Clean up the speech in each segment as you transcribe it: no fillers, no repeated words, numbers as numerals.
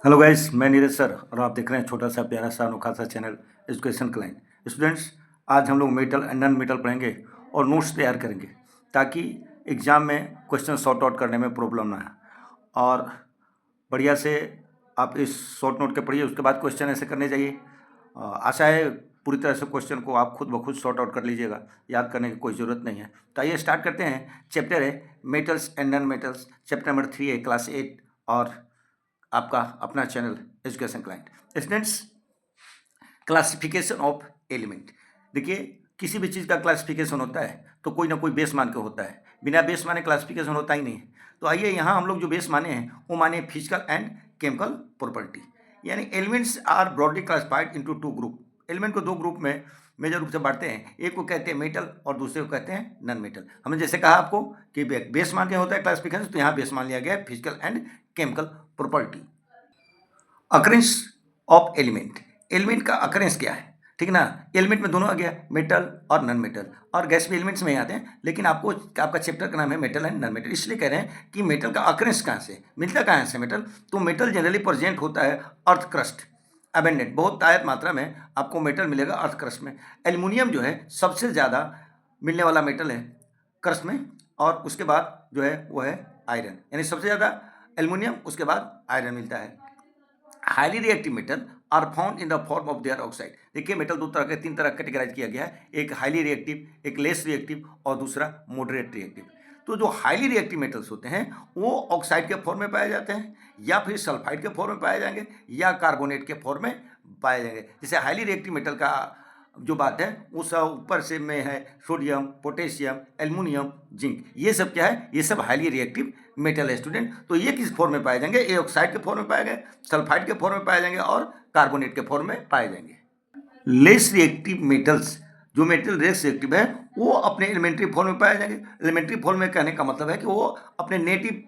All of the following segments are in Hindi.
हेलो गाइस, मैं नीरज सर और आप देख रहे हैं छोटा सा प्यारा सा अनोखा सा चैनल एजुकेशन क्लाइंट। स्टूडेंट्स, आज हम लोग मेटल एंड नॉन मेटल पढ़ेंगे और नोट्स तैयार करेंगे ताकि एग्ज़ाम में क्वेश्चन सॉर्ट आउट करने में प्रॉब्लम ना आए। और बढ़िया से आप इस शॉर्ट नोट के पढ़िए, उसके बाद क्वेश्चन ऐसे करने चाहिए। आशा है पूरी तरह से क्वेश्चन को आप खुद ब खुद सॉर्ट आउट कर लीजिएगा, याद करने की कोई ज़रूरत नहीं है। तो आइए स्टार्ट करते हैं। चैप्टर है metals and non metals, chapter number 3 है, क्लास 8 और आपका अपना channel education client. Students, classification of element. देखिए, किसी भी चीज़ का क्लासिफिकेशन होता है तो कोई ना कोई बेस मान के होता है, बिना बेस माने क्लासिफिकेशन होता ही नहीं है। तो आइए यहाँ हम लोग जो बेस माने हैं वो माने फिजिकल एंड केमिकल प्रॉपर्टी। यानी elements are broadly classified into two group. Element को दो ग्रुप में मेजर रूप से बांटते हैं, एक को कहते हैं मेटल और दूसरे को कहते हैं नॉन मेटल। हमने जैसे कहा आपको कि बेस मान के होता है क्लासिफिकेशन, तो यहाँ बेस मान लिया गया है physical and chemical property. Occurrence of element, element का अकरेंस क्या है, ठीक ना। एलिमेंट में दोनों आ गया, मेटल और नॉन मेटल, और गैस भी एलिमेंट्स में ही आते हैं, लेकिन आपका चैप्टर का नाम है मेटल एंड नॉन मेटल, इसलिए कह रहे हैं कि मेटल का अकरेंस कहाँ से मिलता, कहाँ से मेटल। तो मेटल जनरली प्रेजेंट होता है अर्थ क्रस्ट, अबेंडेंट, बहुत तायत मात्रा में आपको मेटल मिलेगा अर्थ क्रस्ट में। एल्युमिनियम जो है सबसे ज़्यादा मिलने वाला मेटल है क्रस्ट में, और उसके बाद जो है वो है आयरन, यानी सबसे ज़्यादा एल्युमिनियम, उसके बाद आयरन मिलता है। Highly reactive metal are found in the form of their oxide. देखिए, मेटल दो तरह के, तीन तरह कैटेगराइज किया गया है, एक हाईली रिएक्टिव, एक लेस रिएक्टिव और दूसरा मॉडरेट रिएक्टिव। तो जो हाईली रिएक्टिव मेटल्स होते हैं वो ऑक्साइड के फॉर्म में पाए जाते हैं, या फिर सल्फाइड के फॉर्म में पाए जाएंगे, या कार्बोनेट के फॉर्म में पाए जाएंगे। जैसे हाईली रिएक्टिव मेटल का जो बात है वो सब ऊपर से में है सोडियम, पोटेशियम, एल्युमिनियम, जिंक, ये सब क्या है, ये सब हाईली रिएक्टिव मेटल है स्टूडेंट। तो ये किस फॉर्म में पाए जाएंगे, ये ऑक्साइड के फॉर्म में पाए गए, सल्फाइड के फॉर्म में पाए जाएंगे और कार्बोनेट के फॉर्म में पाए जाएंगे। लेस रिएक्टिव मेटल्स, जो मेटल लेस रिएक्टिव है वो अपने एलिमेंट्री फॉर्म में पाए जाएंगे। एलिमेंट्री फॉर्म में कहने का मतलब है कि वो अपने नेटिव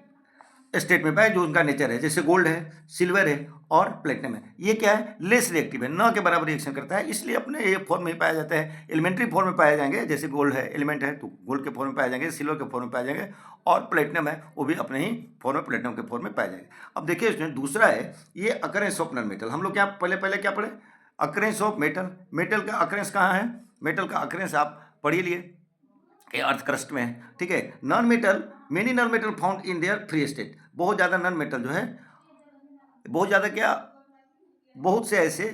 स्टेट में पाए, जो उनका नेचर है, जैसे गोल्ड है, सिल्वर है और प्लेटिनम है। ये क्या है, लेस रिएक्टिव है, न के बराबर रिएक्शन करता है, इसलिए अपने ये फॉर्म में पाया जाता है। एलिमेंट्री फॉर्म में पाए जाएंगे, जैसे गोल्ड है, एलिमेंट है तो गोल्ड के फॉर्म में पाए जाएंगे, सिल्वर के फॉर्म में पाए जाएंगे, और प्लेटिनम है वो भी अपने ही फॉर्म में प्लेटिनम के फॉर्म में पाए जाएंगे। अब देखिए इसमें दूसरा है ये अकरेंस ऑफ नॉन मेटल। हम लोग क्या पहले पहले क्या पढ़े, अकरेंस ऑफ मेटल। मेटल का अकरेंस कहाँ है, मेटल का अकरेंस आप पढ़ ही लिए के अर्थ क्रस्ट में है, ठीक है। Non metal, many non metal found in their free state. बहुत ज़्यादा नॉन मेटल जो है, बहुत ज़्यादा क्या, बहुत से ऐसे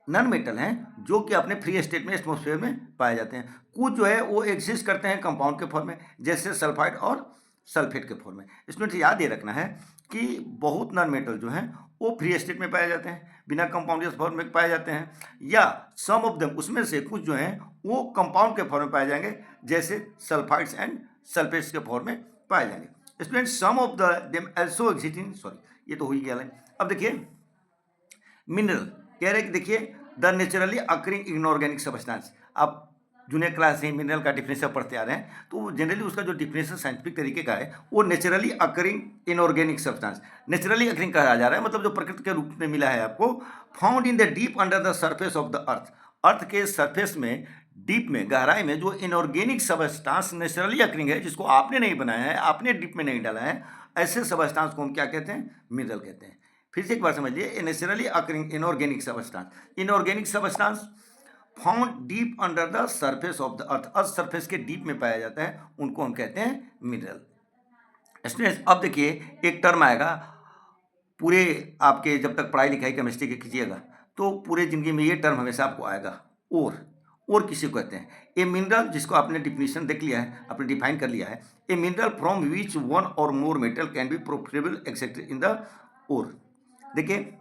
नॉन मेटल हैं जो कि अपने फ्री स्टेट में एटमॉस्फेयर में पाए जाते हैं। कुछ जो है वो एग्जिस्ट करते हैं कंपाउंड के फॉर्म में, जैसे सल्फाइड और सल्फेट के फॉर्म में। इसमें तो याद ये रखना है कि बहुत नॉन मेटल जो हैं वो फ्री स्टेट में पाए जाते हैं, बिना कंपाउंड फॉर्म में पाए जाते हैं, या सम ऑफ देम, उसमें से कुछ जो हैं वो कंपाउंड के फॉर्म में पाए जाएंगे, जैसे सल्फाइड्स एंड सल्फेट्स के फॉर्म में पाए जाएंगे। Student, some of the them also exist in, sorry ये तो हो ही गया है। अब देखिए मिनरल, कह रहे कि देखिए the naturally occurring inorganic substance. आप जूनियर क्लास से मिनरल का डिफिनेशन पढ़ते आ रहे हैं, तो जनरली उसका जो डिफिनेशन साइंटिफिक तरीके का है वो naturally occurring inorganic substance, naturally occurring कहा जा रहा है, मतलब जो प्रकृति के रूप में मिला है आपको, found in the deep under the surface of the earth. Earth के सरफेस में, डीप में, गहराई में जो इनऑर्गेनिक सब्सटेंस नेचुरली अकरिंग है, जिसको आपने नहीं बनाया है, आपने डीप में नहीं डाला है, ऐसे सब्सटेंस को हम क्या कहते हैं, मिनरल कहते हैं। फिर से एक बार समझिए, naturally occurring inorganic substance, inorganic substance found deep under the surface of the earth, earth surface के डीप में पाया जाता है, उनको हम कहते हैं मिनरल। स्टूडेंट्स, अब देखिए एक टर्म आएगा, पूरे आपके जब तक पढ़ाई लिखाई केमिस्ट्री की कीजिएगा तो पूरे जिंदगी में ये टर्म हमेशा आपको आएगा, और किसी को कहते हैं ए मिनरल, जिसको आपने डिफिनीशन देख लिया है, आपने डिफाइन कर लिया है, a mineral from which one or more metal can be profitable except in the ore. देखिए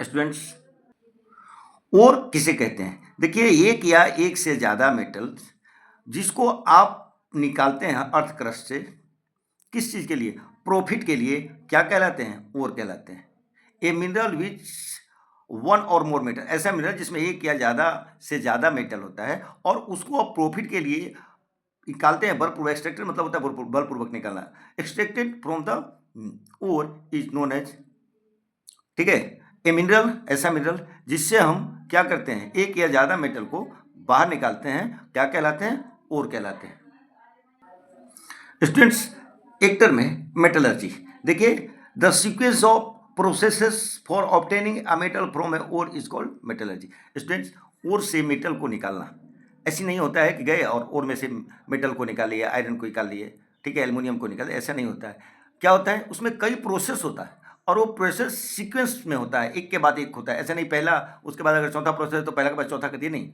स्टूडेंट्स, और किसे कहते हैं, देखिए एक या एक से ज़्यादा मेटल जिसको आप निकालते हैं अर्थ क्रस्ट से, किस चीज़ के लिए, प्रॉफिट के लिए, क्या कहलाते हैं, और कहलाते हैं। A mineral which one or more metal, ऐसा मिनरल जिसमें एक या ज़्यादा से ज़्यादा मेटल होता है और उसको आप प्रॉफिट के लिए निकालते हैं, बलपूर्वक, एक्सट्रैक्टेड मतलब होता है बलपूर्वक निकालना, extracted from the ore is known as, ठीक है। ए मिनरल, ऐसा मिनरल जिससे हम क्या करते हैं, एक या ज़्यादा मेटल को बाहर निकालते हैं, क्या कहलाते हैं, और कहलाते हैं। स्टूडेंट्स, एक टर्म है मेटलर्जी। देखिए the sequence of processes for obtaining a metal from a ore is called metallurgy. Students, ore से मेटल को निकालना ऐसी नहीं होता है कि गए और ओर में से मेटल को निकाल लिए, आयरन को निकाल लिए, ठीक है, एल्युमिनियम को निकाल लिए, ऐसा नहीं होता है। क्या होता है, उसमें कई प्रोसेस होता है और वो प्रोसेस सीक्वेंस में होता है, एक के बाद एक होता है। ऐसा नहीं पहला उसके बाद अगर चौथा प्रोसेस है तो पहला के बाद चौथा कर दिए, नहीं।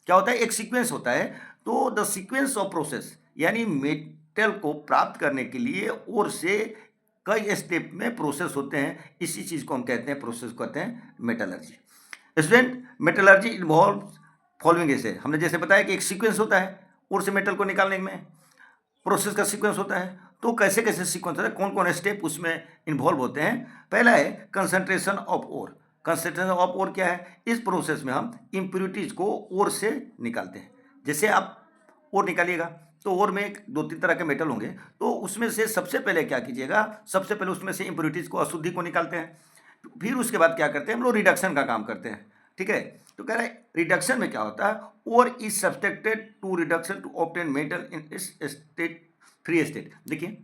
क्या होता है, एक सीक्वेंस होता है। तो द सीक्वेंस ऑफ प्रोसेस यानी मेटल को प्राप्त करने के लिए ओर से कई स्टेप में प्रोसेस होते हैं। इसी चीज़ को हम कहते हैं, प्रोसेस को कहते हैं metallurgy. Student, metallurgy involve following ऐसे, हमने जैसे बताया कि एक सीक्वेंस होता है ओर से मेटल को निकालने में, प्रोसेस का सीक्वेंस होता है। तो कैसे कैसे सीक्वेंस होता है, कौन कौन स्टेप उसमें इन्वॉल्व होते हैं। पहला है concentration of ore. Concentration of ore क्या है, इस प्रोसेस में हम इम्प्योरिटीज को ओर से निकालते हैं। जैसे आप ओर निकालिएगा तो ओर में दो तीन तरह के मेटल होंगे, तो उसमें से सबसे पहले क्या कीजिएगा, सबसे पहले उसमें से इम्प्योरिटीज को, अशुद्धि को निकालते हैं। फिर उसके बाद क्या करते हैं हम लोग, रिडक्शन का काम करते हैं, ठीक है। तो कह रहा है रिडक्शन में क्या होता है, ore is subtracted to reduction to obtain metal in its state, free state. देखिए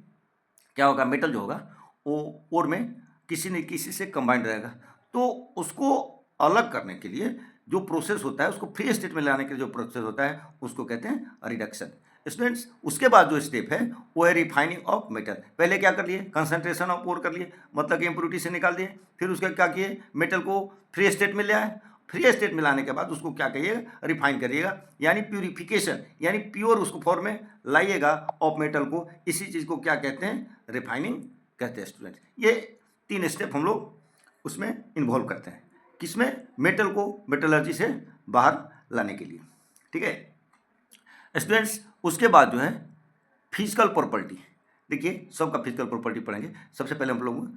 क्या होगा, मेटल जो होगा वो ओर में किसी न किसी से कंबाइंड रहेगा, तो उसको अलग करने के लिए जो प्रोसेस होता है, उसको फ्री स्टेट में लाने के लिए जो प्रोसेस होता है, उसको कहते हैं रिडक्शन। स्टूडेंट्स, उसके बाद जो स्टेप है वो है रिफाइनिंग ऑफ मेटल। पहले क्या कर लिए, कंसंट्रेशन ऑफ ओर कर लिए, मतलब कि इम्प्योरिटी से निकाल दिए। फिर उसके क्या किए, मेटल को फ्री स्टेट में ले आए। फ्री स्टेट में लाने के बाद उसको क्या कहिएगा, रिफाइन करिएगा, यानी प्यूरिफिकेशन, यानी प्योर उसको फॉर्म में लाइएगा ऑफ मेटल को। इसी चीज़ को क्या कहते हैं, रिफाइनिंग कहते हैं। स्टूडेंट, ये तीन स्टेप हम लोग उसमें इन्वॉल्व करते हैं, किसमें, मेटल को मेटलर्जी से बाहर लाने के लिए, ठीक है। स्टूडेंट्स, उसके बाद जो है फिजिकल प्रॉपर्टी, देखिए सबका फिजिकल प्रॉपर्टी पढ़ेंगे। सबसे पहले हम लोग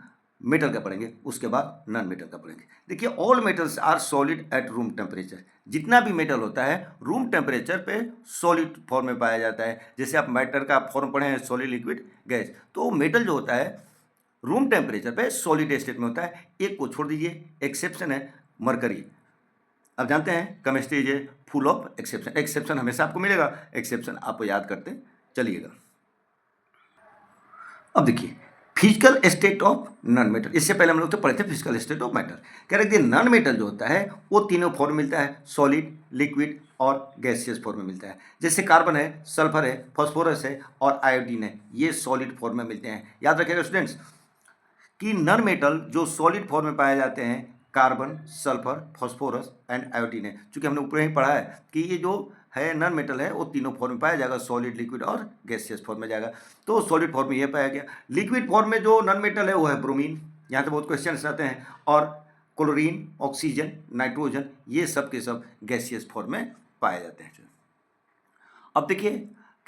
मेटल का पढ़ेंगे, उसके बाद नॉन मेटल का पढ़ेंगे। देखिए all metals are solid at room temperature. जितना भी मेटल होता है रूम टेम्परेचर पे सॉलिड फॉर्म में पाया जाता है। जैसे आप मैटर का फॉर्म पढ़े हैं, सॉलिड, लिक्विड, गैस, तो मेटल जो होता है रूम टेम्परेचर पे सॉलिड स्टेट में होता है। एक को छोड़ दीजिए, एक्सेप्शन है मरकरी। अब जानते हैं chemistry is a full of exception, exception हमेशा आपको मिलेगा, एक्सेप्शन आपको याद करते चलिएगा। अब देखिए physical state of non metal, इससे पहले हम लोग तो पढ़े थे फिजिकल स्टेट ऑफ मेटल। कह रहे थे नॉन मेटल जो होता है वो तीनों फॉर्म मिलता है, सॉलिड, लिक्विड और गैसियस फॉर्म में मिलता है। जैसे कार्बन है, सल्फर है, फास्फोरस है और आयोडीन है, ये सॉलिड फॉर्म में मिलते हैं। याद रखिएगा स्टूडेंट्स कि नॉन मेटल जो सॉलिड फॉर्म में पाए जाते हैं, carbon, sulphur, phosphorus and iodine है। चूंकि हमने ऊपर ही पढ़ा है कि ये जो है नॉन मेटल है वो तीनों फॉर्म में पाया जाएगा, सॉलिड, लिक्विड और गैसियस फॉर्म में जाएगा। तो सॉलिड फॉर्म में ये पाया गया। लिक्विड फॉर्म में जो नॉन मेटल है वो है ब्रोमीन, यहाँ से बहुत क्वेश्चन आते हैं, और क्लोरीन, ऑक्सीजन, नाइट्रोजन, ये सब के सब गैसियस फॉर्म में पाए जाते हैं। अब देखिए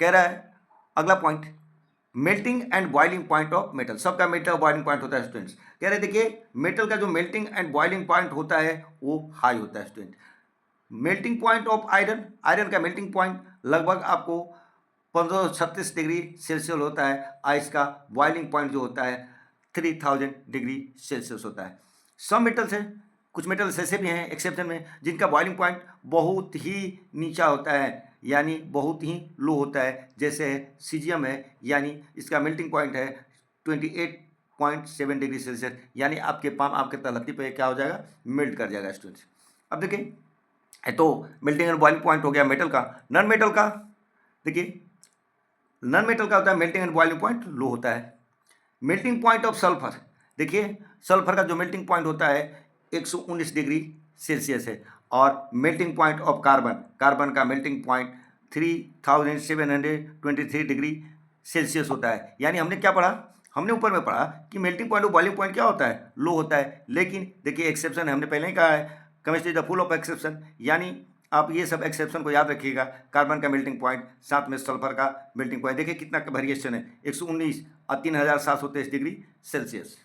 कह रहा है अगला point, melting and boiling point of metal. सबका मेटल बॉइलिंग पॉइंट होता है स्टूडेंट्स। कह रहे देखिए मेटल का जो मेल्टिंग एंड बॉइलिंग पॉइंट होता है वो हाई होता है student. Melting point of iron, iron का मेल्टिंग पॉइंट लगभग आपको 1536 डिग्री सेल्सियस होता है। आइस का बॉइलिंग पॉइंट जो होता है 3000 डिग्री सेल्सियस होता है। सब मेटल्स हैं, कुछ मेटल्स ऐसे भी हैं एक्सेप्शन में जिनका बॉइलिंग पॉइंट बहुत ही नीचा होता है, यानी बहुत ही लो होता है। जैसे सीजियम है, यानी इसका मेल्टिंग पॉइंट है 28.7 डिग्री सेल्सियस, यानी आपके पाम, आपके तलहटी पे क्या हो जाएगा, मेल्ट कर जाएगा स्टूडेंट्स। अब देखिए तो मेल्टिंग एंड बॉइलिंग पॉइंट हो गया मेटल का। नॉन मेटल का देखिए, नॉन मेटल का होता है मेल्टिंग एंड बॉइलिंग पॉइंट लो होता है। मेल्टिंग पॉइंट ऑफ सल्फर, देखिए सल्फर का जो मेल्टिंग पॉइंट होता है 119 डिग्री सेल्सियस है। और melting point of carbon, carbon का मेल्टिंग पॉइंट 3723 डिग्री सेल्सियस होता है। यानी हमने क्या पढ़ा, हमने ऊपर में पढ़ा कि मेल्टिंग पॉइंट और बॉइलिंग पॉइंट क्या होता है, लो होता है। लेकिन देखिए एक्सेप्शन है, हमने पहले ही कहा है chemistry is the full of exception, यानी आप ये सब एक्सेप्शन को याद रखिएगा। कार्बन का मेल्टिंग पॉइंट, साथ में सल्फर का मेल्टिंग पॉइंट, देखिए कितना का वेरिएशन है, 119 और 3723 डिग्री सेल्सियस।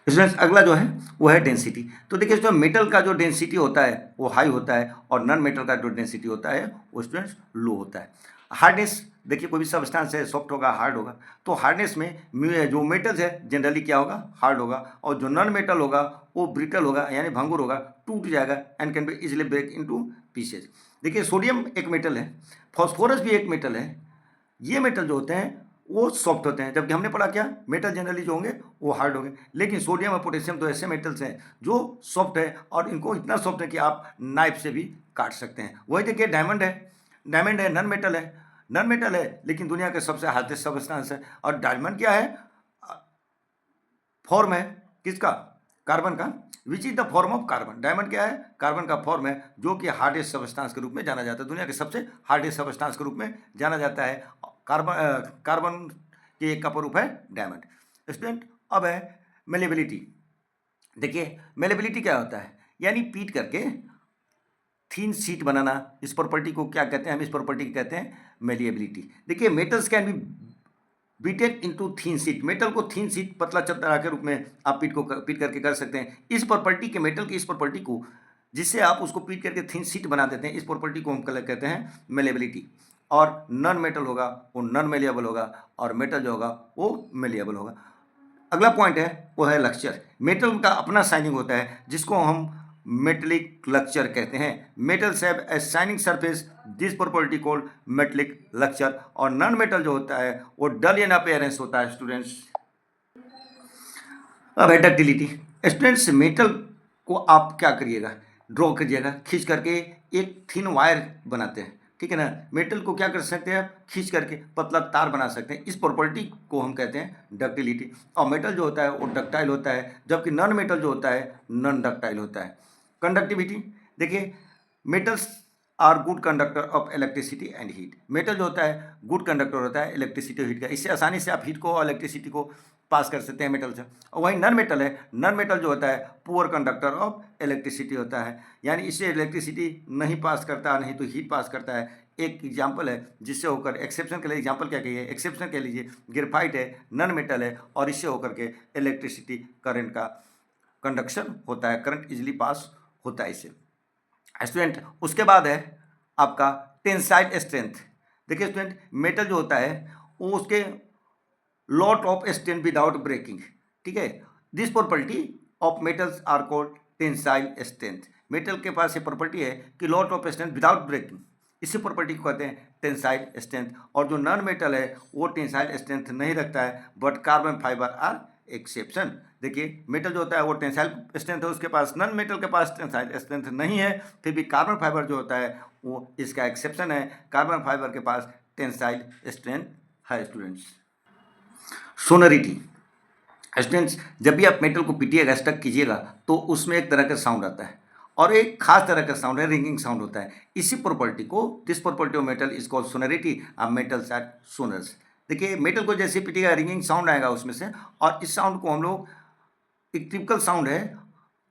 स्टूडेंट्स अगला जो है वो है डेंसिटी। तो देखिए जो मेटल का जो डेंसिटी होता है वो हाई होता है, और नॉन मेटल का जो डेंसिटी होता है वो स्टूडेंट्स लो होता है। हार्डनेस, देखिए कोई भी सब्सटेंस है सॉफ्ट होगा, हार्ड होगा, तो हार्डनेस में जो मेटल्स है जनरली क्या होगा, हार्ड होगा, और जो नॉन मेटल होगा वो ब्रिटल होगा, यानी भंगुर होगा, टूट जाएगा and can be easily break into pieces. देखिए सोडियम एक मेटल है, फॉस्फोरस भी एक मेटल है। ये मेटल जो होते हैं वो सॉफ्ट होते हैं, जबकि हमने पढ़ा क्या, मेटल जनरली जो होंगे वो हार्ड होंगे। लेकिन सोडियम और पोटेशियम तो ऐसे मेटल्स हैं जो सॉफ्ट है, और इनको इतना सॉफ्ट है कि आप नाइफ से भी काट सकते हैं। वही देखिए डायमंड है, डायमंड है नॉन मेटल है, नॉन मेटल है लेकिन दुनिया के सबसे हार्डेस्ट सब्सटेंस है। और डायमंड क्या है, फॉर्म है किसका, कार्बन का, which is the form of carbon. Diamond क्या है, कार्बन का फॉर्म है, जो कि हार्डेस्ट सब्सटेंस के रूप में जाना जाता है, दुनिया के सबसे हार्डेस्ट सब्सटेंस के रूप में जाना जाता है। कार्बन के एक का रूप है डायमंड। स्टूडेंट अब है मेलेबिलिटी। देखिए मेलेबिलिटी क्या होता है, यानी पीट करके थीन शीट बनाना। इस प्रॉपर्टी को क्या कहते हैं, हम इस प्रॉपर्टी को कहते हैं मेलिएबिलिटी। देखिए metals can be beaten into thin sheet, metal को थीन शीट पतला चट्टा के रूप में आप पीट करके कर सकते हैं। इस प्रॉपर्टी के मेटल की इस प्रॉपर्टी को, जिससे आप उसको पीट करके थीन शीट बना देते हैं, इस प्रॉपर्टी को हम कहते हैं मेलेबिलिटी। और नॉन मेटल होगा वो नॉन मेलिएबल होगा, और मेटल जो होगा वो मेलिएबल होगा। अगला पॉइंट है वो है लक्चर। मेटल का अपना शाइनिंग होता है जिसको हम मेटलिक लक्चर कहते हैं। Metals have a shining surface, this property called metallic lustre. और नॉन मेटल जो होता है वो डल इन अपीयरेंस होता है स्टूडेंट्स। अब है डक्टिलिटी। स्टूडेंट्स मेटल को आप क्या करिएगा, ड्रॉ करिएगा खींच करके, एक थिन वायर बनाते हैं, ठीक है ना। मेटल को क्या कर सकते हैं आप, खींच करके पतला तार बना सकते हैं। इस प्रॉपर्टी को हम कहते हैं डक्टिलिटी। और मेटल जो होता है वो डक्टाइल होता है, जबकि नॉन मेटल जो होता है नॉन डक्टाइल होता है। कंडक्टिविटी, देखिए metals are good conductor of electricity and heat. Metal जो होता है गुड कंडक्टर होता है इलेक्ट्रिसिटी और हीट का, इससे आसानी से आप हीट को और इलेक्ट्रिसिटी को पास कर सकते हैं मेटल से। और वहीं नॉन मेटल है, नॉन मेटल जो होता है पुअर कंडक्टर ऑफ इलेक्ट्रिसिटी होता है, यानी इससे इलेक्ट्रिसिटी नहीं पास करता, नहीं तो हीट पास करता है। एक एग्जाम्पल है जिससे होकर, एक्सेप्शन के लिए एग्जाम्पल क्या कहिए, एक्सेप्शन कह लीजिए, ग्रेफाइट है नॉन मेटल है, और इससे होकर के इलेक्ट्रिसिटी करंट का कंडक्शन होता है, करंट इजिली पास होता है इससे। स्टूडेंट उसके बाद है आपका टेंसाइल स्ट्रेंथ। देखिए स्टूडेंट मेटल जो होता है वो उसके lot of strength without breaking, ठीक है। This property of metals are called tensile strength. Metal के पास ये प्रॉपर्टी है कि lot of strength without breaking, इसी प्रॉपर्टी को कहते हैं टेंसाइल स्ट्रेंथ। और जो नॉन मेटल है वो टेंसाइल स्ट्रेंथ नहीं रखता है, but carbon fibre are exception. देखिए मेटल जो होता है वो टेंसाइल स्ट्रेंथ है उसके पास, नॉन मेटल के पास टेंसाइल स्ट्रेंथ नहीं है, फिर भी कार्बन फाइबर जो होता है वो इसका एक्सेप्शन है, कार्बन फाइबर के पास टेंसाइल स्ट्रेंथ है। स्टूडेंट्स सोनरिटी। स्टूडेंट्स जब भी आप मेटल को पीटिएगा, स्टक कीजिएगा, तो उसमें एक तरह का साउंड आता है, और एक खास तरह का साउंड है, रिंगिंग साउंड होता है। इसी प्रॉपर्टी को, this property of metal is called sonority, metals are sonorous. देखिए मेटल को जैसे पीटिएगा रिंगिंग साउंड आएगा उसमें से, और इस साउंड को हम लोग, एक टिपिकल साउंड है,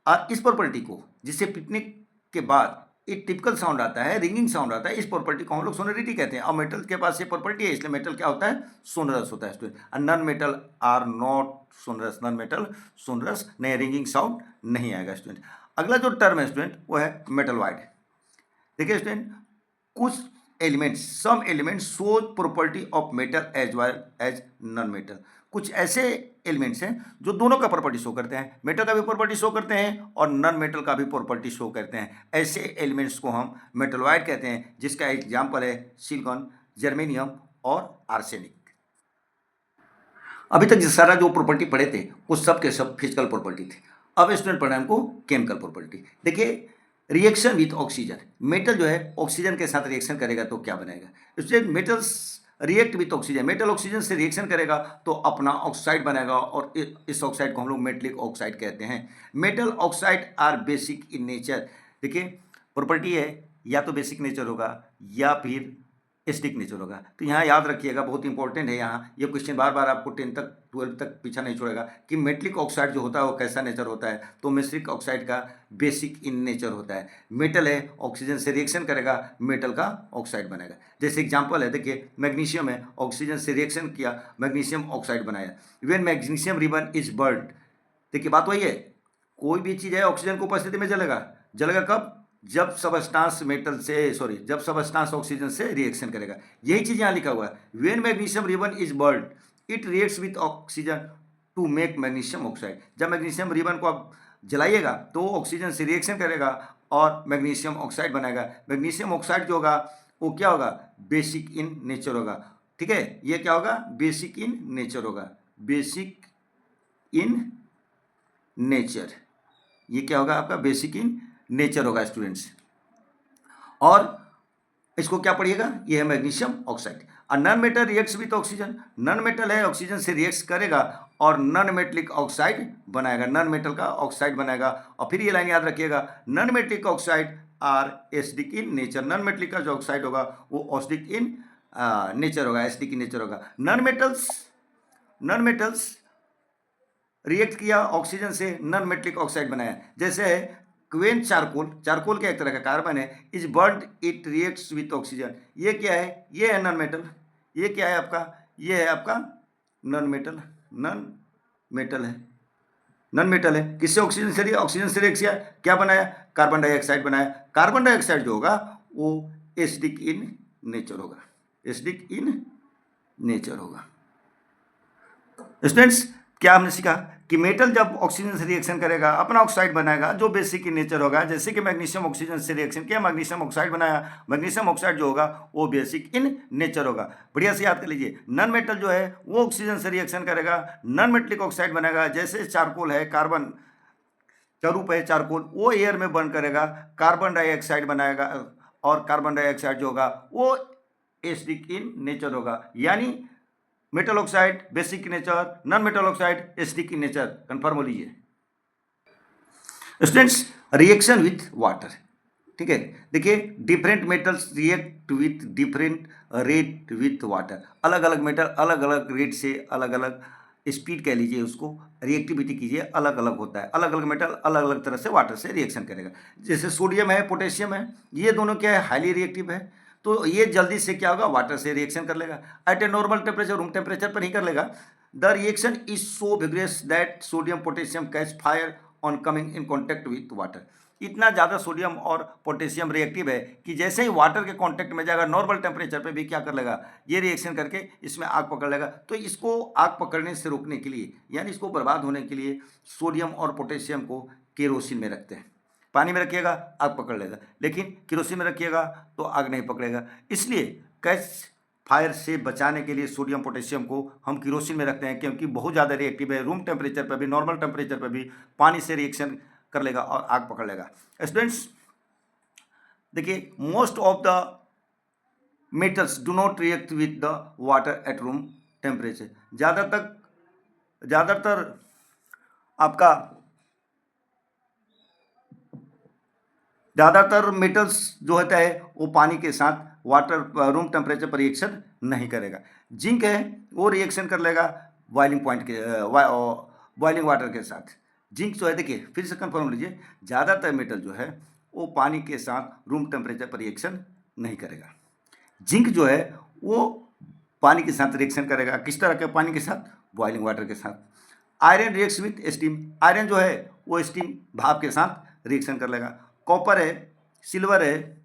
और इस प्रॉपर्टी को जिससे पीटने के बाद एक टिपिकल साउंड आता है, रिंगिंग साउंड आता है, इस प्रॉपर्टी को हम लोग सोनरिटी कहते हैं। और मेटल के पास ये प्रॉपर्टी है, इसलिए मेटल क्या होता है, सोनरस होता है स्टूडेंट। और non metal are not sonorous, non metal sonorous नहीं, रिंगिंग साउंड नहीं आएगा स्टूडेंट। अगला जो टर्म है स्टूडेंट वो है मेटल वाइड। देखिए स्टूडेंट कुछ elements, some elements show property of metal as well as non metal. कुछ ऐसे एलिमेंट्स हैं जो दोनों का प्रॉपर्टी शो करते हैं, मेटल का भी प्रॉपर्टी शो करते हैं और नॉन मेटल का भी प्रॉपर्टी शो करते हैं। ऐसे एलिमेंट्स को हम मेटलॉइड कहते हैं, जिसका एग्जाम्पल है सिलिकॉन, जर्मेनियम और आर्सेनिक। अभी तक जिस सारा जो प्रॉपर्टी पढ़े थे वो सब के सब फिजिकल प्रॉपर्टी थे। अब स्टूडेंट पढ़ा हमको केमिकल प्रॉपर्टी। देखिए रिएक्शन विथ ऑक्सीजन, मेटल जो है ऑक्सीजन के साथ रिएक्शन करेगा तो क्या बनेगा student, metals react with oxygen, metal oxygen से रिएक्शन करेगा तो अपना ऑक्साइड बनेगा, और इस ऑक्साइड को हम लोग मेटलिक ऑक्साइड कहते हैं। Metal oxide are basic in nature. देखिए प्रॉपर्टी है, या तो बेसिक नेचर होगा या फिर एसिडिक नेचर होगा। तो यहाँ याद रखिएगा, बहुत इंपॉर्टेंट है, यहाँ ये क्वेश्चन बार बार आपको 10 तक 12 तक पीछा नहीं छोड़ेगा कि मेटलिक ऑक्साइड जो होता है वो कैसा नेचर होता है। तो मेटलिक ऑक्साइड का बेसिक इन नेचर होता है, मेटल है ऑक्सीजन से रिएक्शन करेगा, मेटल का ऑक्साइड बनेगा। जैसे एग्जाम्पल है, देखिए मैग्नीशियम है, ऑक्सीजन से रिएक्शन किया, मैग्नीशियम ऑक्साइड बनाया। When magnesium ribbon is burned, देखिए बात वही है, कोई भी चीज़ है ऑक्सीजन की उपस्थिति में जलेगा, जलेगा कब, जब सबस्टांस मेटल से जब सबस्टांस ऑक्सीजन से रिएक्शन करेगा। यही चीज़ यहाँ लिखा हुआ है, when magnesium ribbon is burned it reacts with oxygen to make magnesium oxide. जब मैग्नीशियम रिबन को आप जलाइएगा तो ऑक्सीजन से रिएक्शन करेगा और मैग्नीशियम ऑक्साइड बनाएगा। मैग्नीशियम ऑक्साइड जो होगा वो क्या होगा, बेसिक इन नेचर होगा। ठीक है, ये क्या होगा, बेसिक इन नेचर होगा, बेसिक इन नेचर, ये क्या होगा आपका, बेसिक इन नेचर होगा स्टूडेंट्स। और इसको क्या पढ़िएगा, ये है मैग्नीशियम ऑक्साइड। और non metal reacts with oxygen, non metal है, ऑक्सीजन से रिएक्ट करेगा और नॉन मेटलिक ऑक्साइड बनाएगा, नॉन मेटल का ऑक्साइड बनाएगा। और फिर ये लाइन याद रखिएगा, non metallic oxide are acidic in nature, non metallic का जो ऑक्साइड होगा वो एसिडिक इन नेचर होगा, एसिडिक इन नेचर होगा। नॉन मेटल्स रिएक्ट किया ऑक्सीजन से, नॉन मेटलिक ऑक्साइड बनाया, जैसे है क्वेन चारकोल, चारकोल का एक तरह का कार्बन है, is burn it reacts with oxygen, ये क्या है, ये है नॉन मेटल, ये क्या है आपका, ये है आपका नॉन मेटल, नॉन मेटल है, किससे, ऑक्सीजन से, ऑक्सीजन से रिएक्ट किया, क्या बनाया, कार्बन डाइऑक्साइड बनाया। कार्बन डाइऑक्साइड जो होगा वो एसिडिक इन नेचर होगा, एसिडिक इन नेचर होगा। स्टूडेंट्स, क्या हमने सीखा कि मेटल जब ऑक्सीजन से रिएक्शन करेगा अपना ऑक्साइड बनाएगा जो बेसिक इन नेचर होगा, जैसे कि मैग्नीशियम ऑक्सीजन से रिएक्शन किया, मैग्नीशियम ऑक्साइड बनाया, मैग्नीशियम ऑक्साइड जो होगा वो बेसिक इन नेचर होगा। बढ़िया से याद कर लीजिए, नॉन मेटल जो है वो ऑक्सीजन से रिएक्शन करेगा, नॉन मेटलिक ऑक्साइड बनाएगा, जैसे चारकोल है, कार्बन चरूप है चारकोल, वो एयर में बर्न करेगा, कार्बन डाइऑक्साइड बनाएगा, और कार्बन डाइऑक्साइड जो होगा वो एसिडिक इन नेचर होगा। यानी metal oxide basic nature, non metal oxide acidic in nature, confirm हो लीजिए। स्टूडेंट्स, रिएक्शन विथ वाटर, ठीक है, देखिए different metals react with different rate with water, अलग अलग मेटल अलग अलग रेट से, अलग अलग स्पीड कह लीजिए उसको, रिएक्टिविटी कीजिए, अलग अलग होता है, अलग अलग मेटल अलग अलग तरह से वाटर से रिएक्शन करेगा। जैसे सोडियम है, पोटेशियम है, ये दोनों क्या है, हाईली रिएक्टिव है, तो ये जल्दी से क्या होगा, वाटर से रिएक्शन कर लेगा at a normal temperature, room temperature पर ही कर लेगा। The reaction is so vigorous that sodium potassium catch fire on coming in contact with water, इतना ज़्यादा सोडियम और पोटेशियम रिएक्टिव है कि जैसे ही वाटर के कांटेक्ट में जाएगा नॉर्मल टेम्परेचर पे भी क्या कर लेगा, ये रिएक्शन करके इसमें आग पकड़ लेगा। तो इसको आग पकड़ने से रोकने के लिए, यानी इसको बर्बाद होने के लिए, सोडियम और पोटेशियम को केरोसिन में रखते हैं। पानी में रखिएगा आग पकड़ लेगा, लेकिन केरोसिन में रखिएगा तो आग नहीं पकड़ेगा। इसलिए कैच फायर से बचाने के लिए सोडियम पोटेशियम को हम केरोसिन में रखते हैं, क्योंकि बहुत ज़्यादा रिएक्टिव है, रूम टेम्परेचर पर भी, नॉर्मल टेम्परेचर पर भी पानी से रिएक्शन कर लेगा और आग पकड़ लेगा। स्टूडेंट्स देखिए, most of the metals do not react with the water at room temperature, ज़्यादातर आपका ज़्यादातर मेटल्स जो होता है वो पानी के साथ वाटर रूम टेम्परेचर पर रिएक्शन नहीं करेगा। जिंक है वो रिएक्शन कर लेगा बॉइलिंग पॉइंट के बॉइलिंग वाटर के साथ। जिंक जो है, देखिए फिर से कंफर्म लीजिए, ज़्यादातर मेटल जो है वो पानी के साथ रूम टेम्परेचर पर रिएक्शन नहीं करेगा। जिंक जो है वो पानी के साथ रिएक्शन करेगा, किस तरह के पानी के साथ, बॉइलिंग वाटर के साथ। Iron reacts with steam, iron जो है वो स्टीम भाप के साथ रिएक्शन कर लेगा। कॉपर है, सिल्वर है,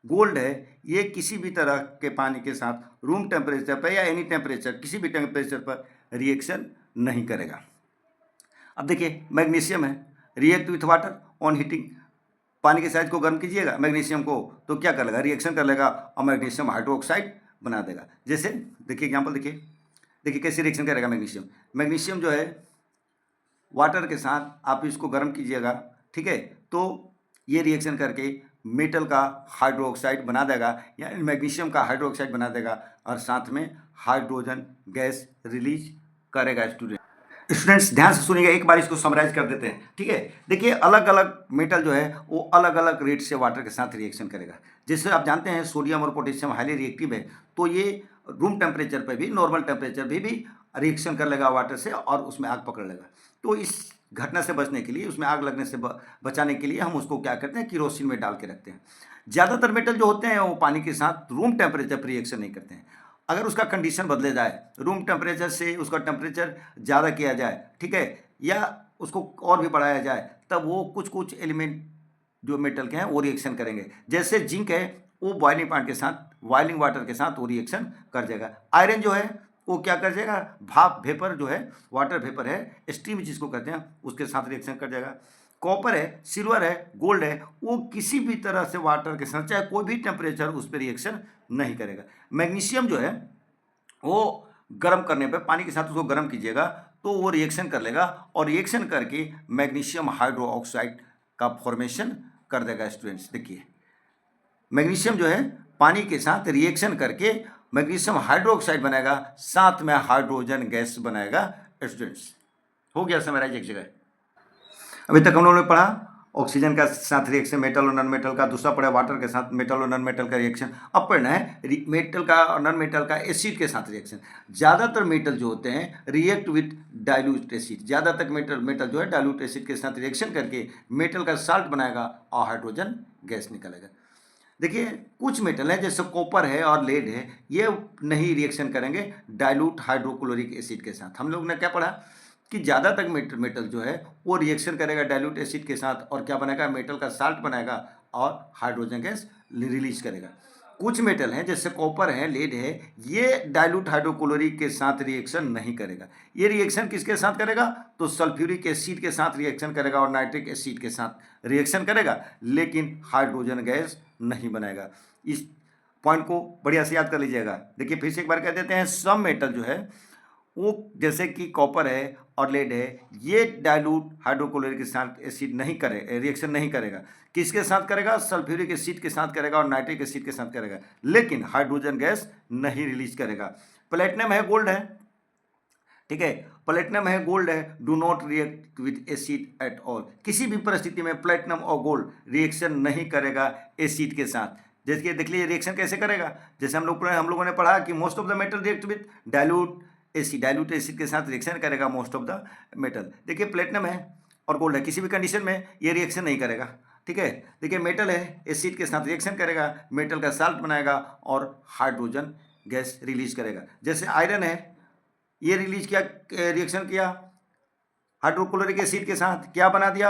गोल्ड है, ये किसी भी तरह के पानी के साथ रूम टेम्परेचर पर या एनी टेम्परेचर, किसी भी टेम्परेचर पर रिएक्शन नहीं करेगा। अब देखिए मैग्नीशियम है, react with water on heating, पानी के साइज को गर्म कीजिएगा मैग्नीशियम को तो क्या कर लेगा, रिएक्शन कर लेगा और मैग्नीशियम हाइड्रोक्साइड बना देगा। जैसे देखिए एग्जाम्पल देखिए कैसे रिएक्शन करेगा मैग्नीशियम जो है वाटर के साथ आप इसको गर्म कीजिएगा, ठीक है, तो ये रिएक्शन करके मेटल का हाइड्रोक्साइड बना देगा, यानी मैग्नीशियम का हाइड्रोक्साइड बना देगा और साथ में हाइड्रोजन गैस रिलीज करेगा। स्टूडेंट्स ध्यान से सुनिएगा, एक बार इसको समराइज कर देते हैं, ठीक है। देखिए अलग अलग मेटल जो है वो अलग अलग रेट से वाटर के साथ रिएक्शन करेगा। जैसे आप जानते हैं सोडियम और पोटेशियम हाईली रिएक्टिव है, तो ये रूम टेम्परेचर पर भी, नॉर्मल टेम्परेचर पर भी रिएक्शन कर लेगा वाटर से और उसमें आग पकड़ लेगा। तो इस घटना से बचने के लिए, उसमें आग लगने से बचाने के लिए हम उसको क्या करते हैं, केरोसिन में डाल के रखते हैं। ज़्यादातर मेटल जो होते हैं वो पानी के साथ रूम टेम्परेचर पर रिएक्शन नहीं करते हैं। अगर उसका कंडीशन बदले जाए, रूम टेम्परेचर से उसका टेम्परेचर ज़्यादा किया जाए, ठीक है, या उसको और भी बढ़ाया जाए, तब वो कुछ एलिमेंट जो मेटल के हैं वो रिएक्शन करेंगे। जैसे जिंक है वो बॉइलिंग पॉइंट के साथ, बॉइलिंग वाटर के साथ वो रिएक्शन कर जाएगा। आयरन जो है वो क्या कर जाएगा, भाप वेपर जो है, वाटर वेपर है, स्टीम जिसको कहते हैं, उसके साथ रिएक्शन कर जाएगा। कॉपर है, सिल्वर है, गोल्ड है, वो किसी भी तरह से वाटर के साथ, चाहे कोई भी टेम्परेचर, उस पर रिएक्शन नहीं करेगा। मैग्नीशियम जो है वो गर्म करने पे पानी के साथ उसको गर्म कीजिएगा तो वो रिएक्शन कर लेगा और रिएक्शन करके मैग्नीशियम हाइड्रोक्साइड का फॉर्मेशन कर देगा। स्टूडेंट्स देखिए, मैग्नीशियम जो है पानी के साथ रिएक्शन करके मैग्नीशियम हाइड्रोक्साइड बनाएगा, साथ में हाइड्रोजन गैस बनाएगा। स्टूडेंट्स हो गया समराइज एक जगह। अभी तक हम लोगों ने पढ़ा ऑक्सीजन का साथ रिएक्शन मेटल और नॉन मेटल का, दूसरा पढ़ा वाटर के साथ मेटल और नॉन मेटल का रिएक्शन। अब पढ़ना है मेटल का और नॉन मेटल का एसिड के साथ रिएक्शन। ज़्यादातर मेटल जो होते हैं रिएक्ट विथ डाइल्यूट एसिड, ज़्यादातर मेटल जो है डाइल्यूट एसिड के साथ रिएक्शन करके मेटल का साल्ट बनाएगा और हाइड्रोजन गैस निकलेगा। देखिए कुछ मेटल है जैसे कॉपर है और लेड है, ये नहीं रिएक्शन करेंगे डाइल्यूट हाइड्रोक्लोरिक एसिड के साथ। हम लोग ने क्या पढ़ा कि ज़्यादातर मेटल जो है वो रिएक्शन करेगा डाइल्यूट एसिड के साथ और क्या बनाएगा, मेटल का साल्ट बनाएगा और हाइड्रोजन गैस रिलीज करेगा। कुछ मेटल हैं जैसे कॉपर है, लेड है, ये डाइल्यूट हाइड्रोक्लोरिक के साथ रिएक्शन नहीं करेगा। ये रिएक्शन किसके साथ करेगा, तो सल्फ्यूरिक एसिड के साथ रिएक्शन करेगा और नाइट्रिक एसिड के साथ रिएक्शन करेगा, लेकिन हाइड्रोजन गैस नहीं बनाएगा। इस पॉइंट को बढ़िया से याद कर लीजिएगा। देखिए फिर से एक बार कह देते हैं, सब मेटल जो है वो जैसे कि कॉपर है और लेड है, ये डाइल्यूट हाइड्रोक्लोरिक के साथ एसिड नहीं करे रिएक्शन नहीं करेगा। किसके साथ करेगा, सल्फ्यूरिक एसिड के साथ करेगा और नाइट्रिक एसिड के साथ करेगा, लेकिन हाइड्रोजन गैस नहीं रिलीज करेगा। प्लेटिनम है, गोल्ड है, ठीक है, प्लेटिनम है, गोल्ड है, do not react with acid at all. किसी भी परिस्थिति में प्लेटिनम और गोल्ड रिएक्शन नहीं करेगा एसिड के साथ। जैसे देख लीजिए रिएक्शन कैसे करेगा, जैसे हम लोगों ने पढ़ा कि most of the metal react with dilute acid के साथ रिएक्शन करेगा मोस्ट ऑफ द मेटल। देखिए प्लेटिनम है और गोल्ड है, किसी भी कंडीशन में ये रिएक्शन नहीं करेगा, ठीक है। देखिए मेटल है, एसिड के साथ रिएक्शन करेगा, मेटल का साल्ट बनाएगा और हाइड्रोजन गैस रिलीज करेगा। जैसे आयरन है, ये रिलीज किया, रिएक्शन किया हाइड्रोक्लोरिक एसिड के साथ, क्या बना दिया,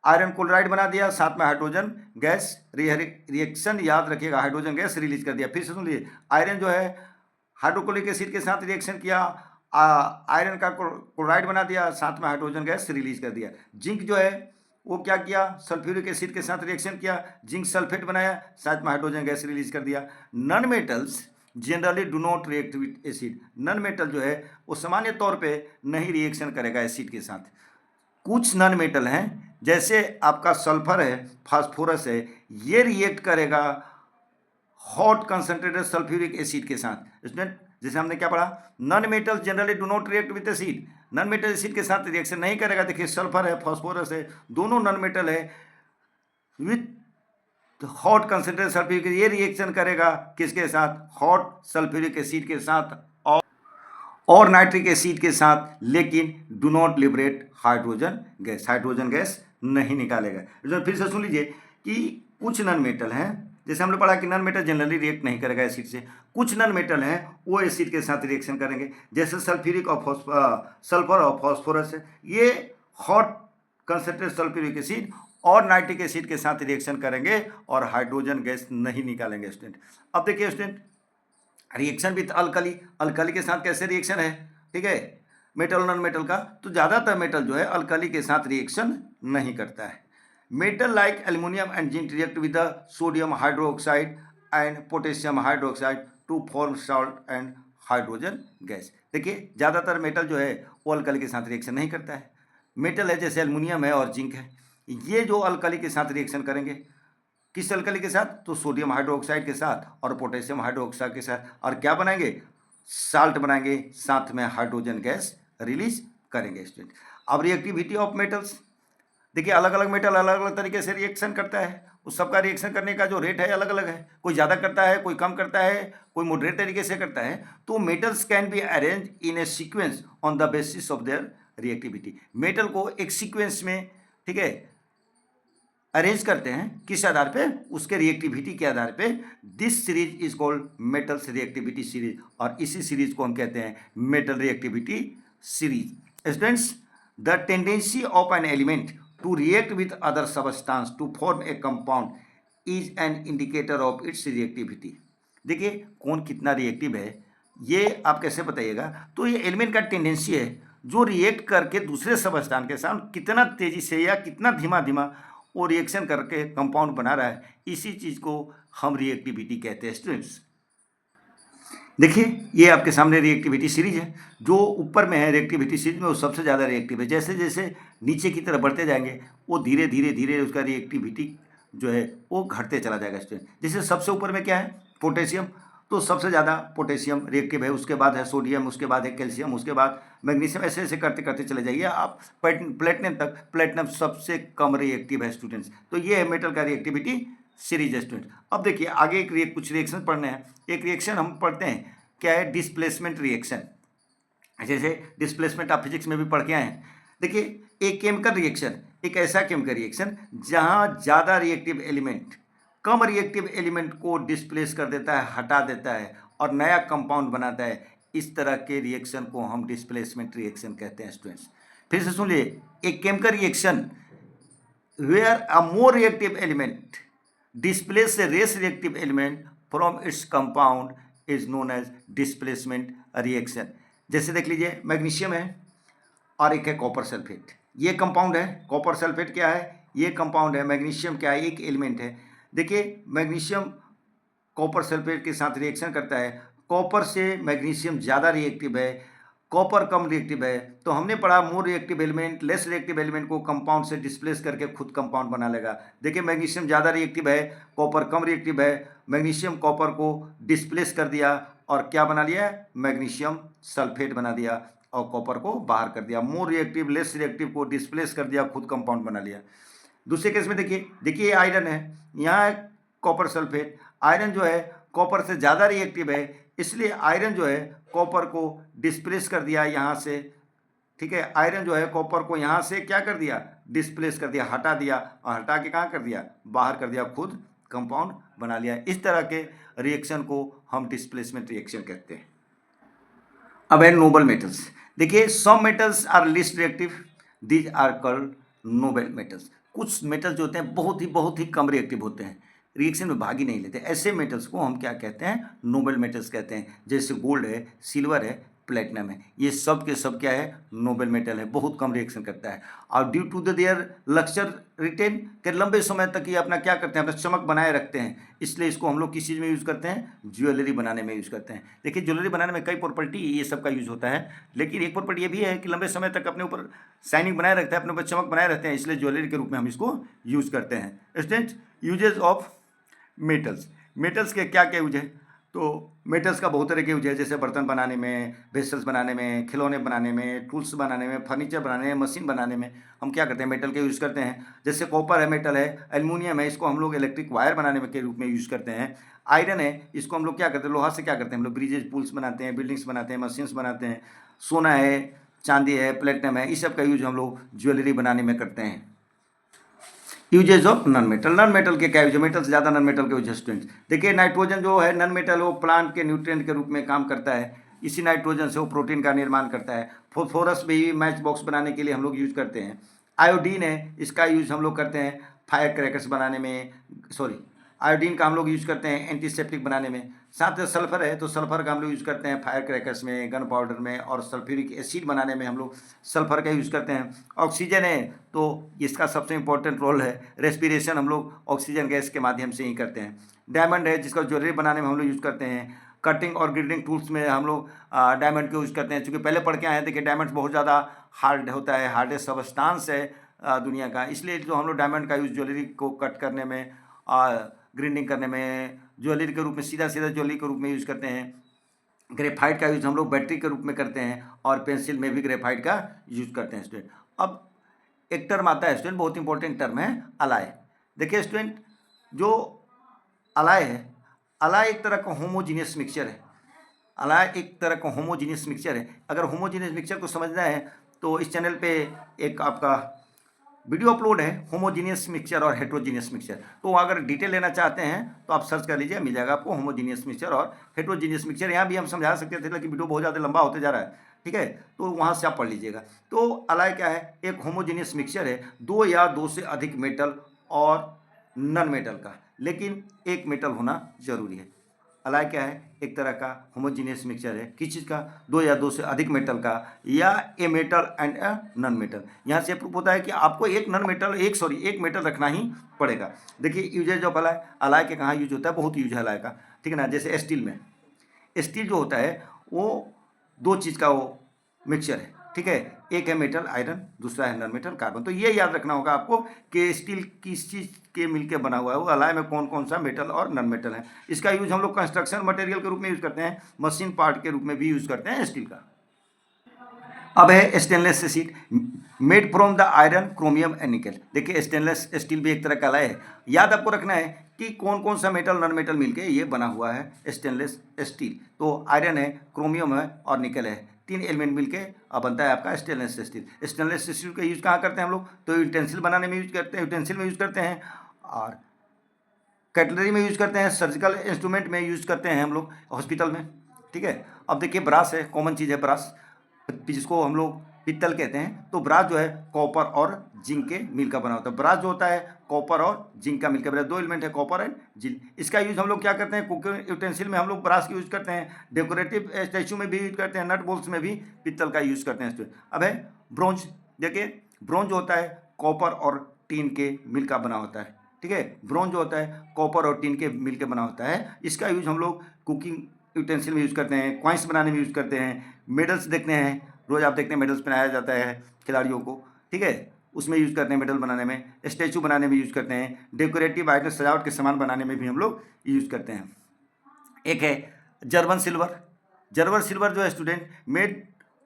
आयरन क्लोराइड बना दिया, साथ में हाइड्रोजन गैस रिएक्शन, याद रखिएगा, हाइड्रोजन गैस रिलीज कर दिया। फिर से सुन लीजिए, आयरन जो है हाइड्रोक्लोरिक एसिड के साथ रिएक्शन किया, आयरन का क्लोराइड बना दिया, साथ में हाइड्रोजन गैस रिलीज कर दिया। जिंक जो है वो क्या किया, सल्फ्यूरिक एसिड के साथ रिएक्शन किया, जिंक सल्फेट बनाया, साथ में हाइड्रोजन गैस रिलीज कर दिया। Non metals generally do not react with acid, non metal जो है वो सामान्य तौर पे नहीं रिएक्शन करेगा एसिड के साथ। कुछ नॉन मेटल हैं जैसे आपका सल्फर है, फास्फोरस है, ये रिएक्ट करेगा हॉट कंसंट्रेटेड सल्फ्यूरिक एसिड के साथ। स्टूडेंट जैसे हमने क्या पढ़ा, non metal generally do not react with acid, non metal acid के साथ रिएक्शन नहीं करेगा। देखिए सल्फर है, फास्फोरस है, दोनों नॉन मेटल है, विथ हॉट कंसंट्रेटेड सल्फ्यूरिक, ये रिएक्शन करेगा किसके साथ, हॉट सल्फ्यूरिक एसिड के साथ और नाइट्रिक एसिड के साथ, लेकिन do not liberate hydrogen gas नहीं निकालेगा। फिर से सुन लीजिए कि कुछ नॉन मेटल हैं, जैसे हमने पढ़ा कि नॉन मेटल जनरली रिएक्ट नहीं करेगा एसिड से, कुछ नॉन मेटल हैं वो एसिड के साथ रिएक्शन करेंगे, जैसे सल्फर और फास्फोरस है, ये हॉट कंसंट्रेटेड सल्फ्यूरिक एसिड और नाइट्रिक एसिड के साथ रिएक्शन करेंगे और हाइड्रोजन गैस नहीं निकालेंगे। स्टूडेंट अब देखिए स्टूडेंट, रिएक्शन विथ अल्कली के साथ कैसे रिएक्शन है, ठीक है, मेटल नॉन मेटल का, तो ज़्यादातर मेटल जो है अल्कली के साथ रिएक्शन नहीं करता है। Metal like aluminium and zinc react with the sodium hydroxide and potassium hydroxide to form salt and hydrogen gas. देखिए ज़्यादातर मेटल जो है वो अल्कली के साथ रिएक्शन नहीं करता है। मेटल है जैसे एल्युमिनियम है और जिंक है, ये जो अल्कली के साथ रिएक्शन करेंगे, किस अल्कली के साथ, तो सोडियम हाइड्रोक्साइड के साथ और पोटेशियम हाइड्रोक्साइड के साथ, और क्या बनाएंगे, साल्ट बनाएंगे, साथ में हाइड्रोजन गैस रिलीज करेंगे। स्टूडेंट अब रिएक्टिविटी ऑफ मेटल्स, देखिए अलग अलग मेटल अलग अलग तरीके से रिएक्शन करता है, उस सबका रिएक्शन करने का जो रेट है अलग अलग है, कोई ज़्यादा करता है, कोई कम करता है, कोई मॉडरेट तरीके से करता है। तो metals can be arrange in A sequence on the basis of their reactivity, metal को एक सीक्वेंस में, ठीक है, अरेंज करते हैं, किस आधार पे, उसके रिएक्टिविटी के आधार पे। This series is called metals reactivity series, और इसी सीरीज को हम कहते हैं metal reactivity series. Students the tendency of an element to react with other substance to form a compound is an indicator of its reactivity. देखिए कौन कितना रिएक्टिव है ये आप कैसे बताइएगा, तो ये एलिमेंट का टेंडेंसी है जो रिएक्ट करके दूसरे सबस्टांस के साथ कितना तेजी से या कितना धीमा धीमा वो रिएक्शन करके कंपाउंड बना रहा है, इसी चीज़ को हम रिएक्टिविटी कहते हैं। स्टूडेंट्स देखिए ये आपके सामने रिएक्टिविटी सीरीज है। जो ऊपर में है रिएक्टिविटी सीरीज में वो सबसे ज़्यादा रिएक्टिव है। जैसे जैसे नीचे की तरफ बढ़ते जाएंगे वो धीरे धीरे धीरे उसका रिएक्टिविटी जो है वो घटते चला जाएगा स्टूडेंट। जैसे सबसे ऊपर में क्या है पोटेशियम, तो सबसे ज़्यादा पोटेशियम रिएक्टिव है, उसके बाद है सोडियम, उसके बाद है कैल्शियम, उसके बाद मैग्नीशियम, ऐसे ऐसे करते करते चले जाइए आप प्लेटिनम तक। प्लेटिनम सबसे कम रिएक्टिव है स्टूडेंट्स। तो ये है मेटल का रिएक्टिविटी सीरीज है स्टूडेंट। अब देखिए आगे कुछ रिएक्शन पढ़ने हैं। एक रिएक्शन हम पढ़ते हैं क्या है, डिस्प्लेसमेंट रिएक्शन। जैसे डिस्प्लेसमेंट आप फिजिक्स में भी पढ़ के आए हैं। देखिए एक केमिकल रिएक्शन, एक ऐसा केमिकल रिएक्शन जहाँ ज़्यादा रिएक्टिव एलिमेंट कम रिएक्टिव एलिमेंट को डिस्प्लेस कर देता है, हटा देता है और नया कंपाउंड बनाता है। इस तरह के रिएक्शन को हम डिस्प्लेसमेंट रिएक्शन कहते हैं स्टूडेंट्स। फिर से सुनिए, एक chemical reaction where a more reactive element displaces a less reactive element from its compound is known as displacement reaction। जैसे देख लीजिए मैग्नीशियम है और एक है कॉपर सल्फेट, ये कंपाउंड है। कॉपर सल्फेट क्या है, ये कंपाउंड है। मैग्नीशियम क्या है, एक एलिमेंट है। देखिए मैग्नीशियम कॉपर सल्फेट के साथ रिएक्शन करता है। कॉपर से मैग्नीशियम ज़्यादा रिएक्टिव है, कॉपर कम रिएक्टिव है। तो हमने पढ़ा more reactive element less reactive element को कंपाउंड से डिस्प्लेस करके खुद कंपाउंड बना लेगा। देखिए मैग्नीशियम ज़्यादा रिएक्टिव है, कॉपर कम रिएक्टिव है। मैग्नीशियम कॉपर को डिस्प्लेस कर दिया और क्या बना लिया, मैग्नीशियम सल्फेट बना दिया और कॉपर को बाहर कर दिया। मोर रिएक्टिव लेस रिएक्टिव को डिस्प्लेस कर दिया, खुद कंपाउंड बना लिया। दूसरे केस में देखिए ये आयरन है, यहाँ है कॉपर सल्फेट। आयरन जो है कॉपर से ज़्यादा रिएक्टिव है, इसलिए आयरन जो है कॉपर को डिस्प्लेस कर दिया यहाँ से। ठीक है, आयरन जो है कॉपर को यहाँ से क्या कर दिया, डिस्प्लेस कर दिया, हटा दिया और हटा के कहाँ कर दिया, बाहर कर दिया, खुद कंपाउंड बना लिया। इस तरह के रिएक्शन को हम डिस्प्लेसमेंट रिएक्शन कहते हैं। अब है नोबल मेटल्स। देखिए some metals are least reactive, these are called noble metals. कुछ मेटल्स जो होते हैं बहुत ही कम रिएक्टिव होते हैं, रिएक्शन में भाग ही नहीं लेते। ऐसे मेटल्स को हम क्या कहते हैं, नोबल मेटल्स कहते हैं। जैसे गोल्ड है, सिल्वर है, प्लेटिनम है, ये सब के सब क्या है, नोबल मेटल है, बहुत कम रिएक्शन करता है। और ड्यू टू देयर लक्चर रिटेन के लंबे समय तक ये अपना क्या करते हैं, अपना चमक बनाए रखते हैं। इसलिए इसको हम लोग किस चीज़ में यूज़ करते हैं, ज्वेलरी बनाने में यूज़ करते हैं। देखिए ज्वेलरी बनाने में कई प्रॉपर्टी ये सब का यूज़ होता है, लेकिन एक प्रॉपर्टी ये भी है कि लंबे समय तक अपने ऊपर शाइनिंग बनाए रखता है, अपने ऊपर चमक बनाए रखते हैं, इसलिए ज्वेलरी के रूप में हम इसको यूज़ करते हैं। Students uses of metals, metals के क्या क्या यूज है, तो मेटल्स का बहुत तरह के यूज है। जैसे बर्तन बनाने में, वेसल्स बनाने में, खिलौने बनाने में, टूल्स बनाने में, फर्नीचर बनाने में, मशीन बनाने में हम क्या करते हैं, मेटल के यूज़ करते हैं। जैसे कॉपर है, मेटल है, एल्युमिनियम है, इसको हम लोग इलेक्ट्रिक वायर बनाने में के रूप में यूज़ करते हैं। आयरन है, इसको हम लोग क्या करते हैं, लोहा से क्या करते हैं, हम लोग ब्रिजेज पुल्स बनाते हैं, बिल्डिंग्स बनाते हैं, मशीन्स बनाते हैं। सोना है, चांदी है, प्लेटिनम है, इस सब का यूज हम लोग ज्वेलरी बनाने में करते हैं। Uses of non metal, non metal के क्या यूज है, मेटल से ज़्यादा नॉन मेटल के यूज है स्टूडेंट्स। देखिए नाइट्रोजन जो है नॉन मेटल, वो प्लांट के न्यूट्रिएंट के रूप में काम करता है। इसी नाइट्रोजन से वो प्रोटीन का निर्माण करता है। फॉस्फोरस भी मैच बॉक्स बनाने के लिए हम लोग यूज करते हैं। आयोडीन है, इसका यूज हम लोग करते हैं फायर क्रैकर्स बनाने में, आयोडीन का हम लोग यूज़ करते हैं एंटीसेप्टिक बनाने में। साथ में सल्फर है, तो सल्फर का हम लोग यूज़ करते हैं फायर क्रैकर्स में, गन पाउडर में, और सल्फ्यूरिक एसिड बनाने में हम लोग सल्फर का यूज़ करते हैं। ऑक्सीजन है, तो इसका सबसे इंपॉर्टेंट रोल है, रेस्पिरेशन हम लोग ऑक्सीजन गैस के माध्यम से ही करते हैं। डायमंड है, जिसका ज्वेलरी बनाने में हम लोग यूज़ करते हैं। कटिंग और ग्रिडिंग टूल्स में हम लोग डायमंड को यूज़ करते हैं। चूँकि पहले पढ़ के आए हैं, देखिए डायमंड बहुत ज़्यादा हार्ड होता है, हार्डेस्ट सबस्टांस है दुनिया का, इसलिए जो हम लोग डायमंड का यूज़ ज्वेलरी को कट करने में, ग्राइंडिंग करने में, ज्वेलरी के रूप में, सीधा ज्वेलरी के रूप में यूज़ करते हैं। ग्रेफाइट का यूज़ हम लोग बैटरी के रूप में करते हैं, और पेंसिल में भी ग्रेफाइट का यूज़ करते हैं स्टूडेंट। अब एक टर्म आता है स्टूडेंट, बहुत इंपॉर्टेंट टर्म है, अलाय। देखिए स्टूडेंट, जो अलाय है, अलाय एक तरह का होमोजीनियस मिक्सचर है। अलाय एक तरह का होमोजीनियस मिक्सचर है। अगर होमोजीनियस मिक्सचर को समझना है तो इस चैनल पे एक आपका वीडियो अपलोड है, होमोजीनियस मिक्सचर और हेट्रोजीनियस मिक्सचर। तो अगर डिटेल लेना चाहते हैं तो आप सर्च कर लीजिए, मिल जाएगा आपको होमोजीनियस मिक्सचर और हेट्रोजीनियस मिक्सचर। यहाँ भी हम समझा सकते थे, लेकिन वीडियो बहुत ज़्यादा लंबा होते जा रहा है, ठीक है, तो वहाँ से आप पढ़ लीजिएगा। तो अलाय क्या है, एक होमोजीनियस मिक्सचर है, दो या दो से अधिक मेटल और नॉन मेटल का, लेकिन एक मेटल होना जरूरी है। अलाय क्या है, एक तरह का होमोजीनियस मिक्सचर है, किस चीज़ का, दो या दो से अधिक मेटल का, या a metal and a non metal. यहाँ से प्रूफ होता है कि आपको एक नॉन मेटल एक मेटल रखना ही पड़ेगा। देखिए यूजेज ऑफ अलाय, अलाय के कहाँ यूज होता है, बहुत यूज है अलाय का, ठीक है ना। जैसे स्टील में, स्टील जो होता है वो दो चीज़ का वो मिक्सचर है, ठीक है। एक है मेटल आयरन, दूसरा है नॉन मेटल कार्बन। तो ये याद रखना होगा आपको कि स्टील किस चीज़ के मिलकर बना हुआ है, वो अलाय में कौन कौन सा मेटल और नॉन मेटल है। इसका यूज हम लोग कंस्ट्रक्शन मटेरियल के रूप में यूज़ करते हैं, मशीन पार्ट के रूप में भी यूज़ करते हैं स्टील का। अब है stainless steel made from the iron chromium and निकल। देखिए स्टेनलेस स्टील भी एक तरह का अलॉय है। याद आपको रखना है कि कौन कौन सा मेटल नॉन मेटल मिलके ये बना हुआ है स्टेनलेस स्टील। तो आयरन है, क्रोमियम है और निकल है, तीन एलिमेंट मिलके अब बनता है आपका स्टेनलेस स्टील। स्टेनलेस स्टील का यूज़ कहाँ करते हैं हम लोग? तो यूटेंसिल बनाने में यूज करते हैं, यूटेंसिल में यूज़ करते हैं, और कैटलरी में यूज़ करते हैं, सर्जिकल इंस्ट्रूमेंट में यूज़ करते हैं हम लोग हॉस्पिटल में, ठीक है। अब देखिए ब्रास है, कॉमन चीज़ है ब्रास, जिसको हम लोग पित्तल कहते हैं। तो ब्रास जो है कॉपर और जिंक के मिल का बना होता है। ब्रास जो होता है कॉपर और जिंक का मिलकर बना, दो एलिमेंट है कॉपर एंड जिंक। इसका यूज़ हम लोग क्या करते हैं? कुकिंग यूटेंसिल में हम लोग ब्रास का यूज़ करते हैं, डेकोरेटिव स्टैचू में भी यूज़ करते हैं, नट बोल्ट्स में भी पित्तल का यूज़ करते हैं। अब है ब्रोंज। देखिए ब्रोंज जो होता है कॉपर और टीन के मिल का बना होता है, ठीक है। ब्रोंज जो होता है कॉपर और टीन के मिल के बना होता है। इसका यूज हम लोग कुकिंग यूटेंसिल में यूज़ करते हैं, कॉइन्स बनाने में यूज़ करते हैं, मेडल्स देखते हैं, रोज़ आप देखते हैं मेडल्स पहनाया जाता है खिलाड़ियों को, ठीक है, उसमें यूज़ करते हैं मेडल बनाने में, स्टैचू बनाने में यूज़ करते हैं, डेकोरेटिव आइटम सजावट के सामान बनाने में भी हम लोग यूज़ करते हैं। एक है जर्मन सिल्वर। जर्मन सिल्वर जो है student made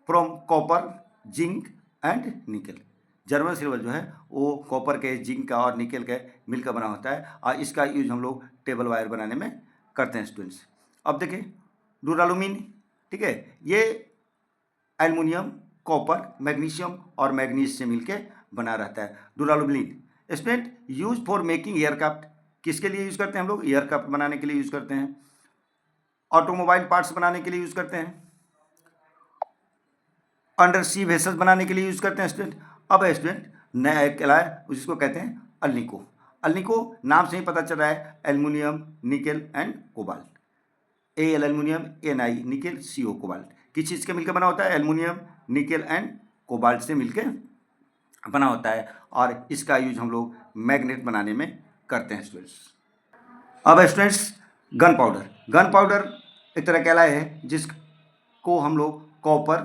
from copper, zinc and निकल। जर्मन सिल्वर जो है वो कॉपर के, जिंक का और निकल के मिलकर बना होता है, और इसका यूज हम लोग टेबल वायर बनाने में करते हैं स्टूडेंट्स। अब देखिए डुरालुमीन, ठीक है, ये एल्युमिनियम, कॉपर, मैग्नीशियम और मैग्नीज से मिलके बना रहता है duralumin. Student use for making aircraft. किसके लिए यूज़ करते हैं हम लोग? एयरक्राफ्ट बनाने के लिए यूज़ करते हैं, ऑटोमोबाइल पार्ट्स बनाने के लिए यूज़ करते हैं, अंडर सी वेसल्स बनाने के लिए यूज़ करते हैं स्टूडेंट। अब है स्टूडेंट नया एक कहलाए जिसको कहते हैं अल्निको। अल्निको नाम से ही पता चल रहा है, aluminium, nickel and cobalt. L aluminium, N I nickel, C O cobalt. किस चीज़ के मिलकर बना होता है? एल्युमिनियम, निकेल एंड कोबाल्ट से मिलकर बना होता है, और इसका यूज हम लोग मैग्नेट बनाने में करते हैं स्टूडेंट्स। अब students gun powder. Gun powder एक तरह कहलाए है जिसको हम लोग कॉपर,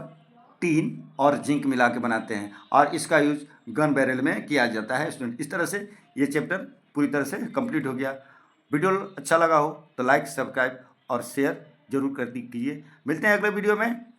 टीन और जिंक मिला के बनाते हैं, और इसका यूज गन बैरल में किया जाता है स्टूडेंट। इस तरह से ये चैप्टर पूरी तरह से कंप्लीट हो गया। वीडियो अच्छा लगा हो तो लाइक, सब्सक्राइब और शेयर जरूर कर कीजिए। मिलते हैं अगले वीडियो में।